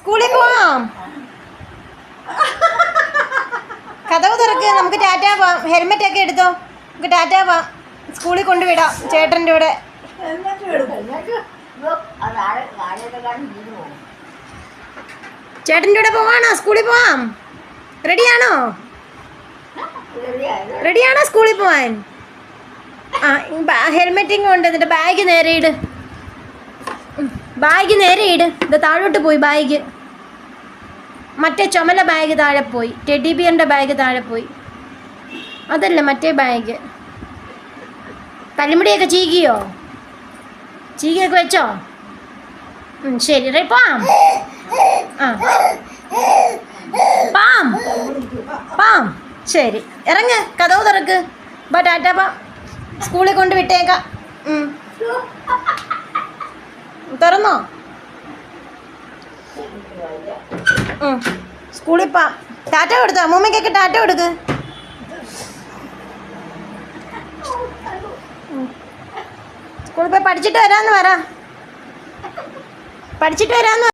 സ്കൂളിൽ പോവാം. കഥവ് തുറക്ക്, നമുക്ക് ടാറ്റ പോവാം. ഹെൽമെറ്റ് ഒക്കെ എടുത്തോ, നമുക്ക് ടാറ്റ പോവാം. സ്കൂളിൽ കൊണ്ടുവിടാം ചേട്ടൻ്റെ കൂടെ. ചേട്ടൻ്റെ കൂടെ പോവാണോ? സ്കൂളിൽ പോവാം. റെഡിയാണോ? റെഡിയാണോ സ്കൂളിൽ പോവാൻ? ഹെൽമെറ്റിങ് കൊണ്ട് എന്നിട്ട് ബാഗ് നേരെ ഇട്. ബാഗ് നേരെ ഇട്. ഇത് താഴോട്ട് പോയി ബാഗ്. മറ്റേ ചുമല ബാഗ് താഴെ പോയി. ടെഡി ബിയറിൻ്റെ ബാഗ് താഴെ പോയി. അതല്ല മറ്റേ ബാഗ്. തലമുടിയൊക്കെ ചീകിയോ? ചീകിയൊക്കെ വെച്ചോ? ശരി, പോവാം. Palm palm. ശരി, ഇറങ്ങ്, കഥവ് തുറക്ക്. ബാ, ടാറ്റ, പാ. സ്കൂളിൽ കൊണ്ട് വിട്ടേക്കാം. തുറന്നോ? സ്കൂളിൽ പാ. ടാറ്റ കൊടുത്തോ? അമ്മൂമ്മയ്ക്കൊക്കെ ടാറ്റ കൊടുക്ക്. സ്കൂളിൽ പോയി പഠിച്ചിട്ട് വരാമെന്ന് പറ. പഠിച്ചിട്ട് വരാമെന്ന്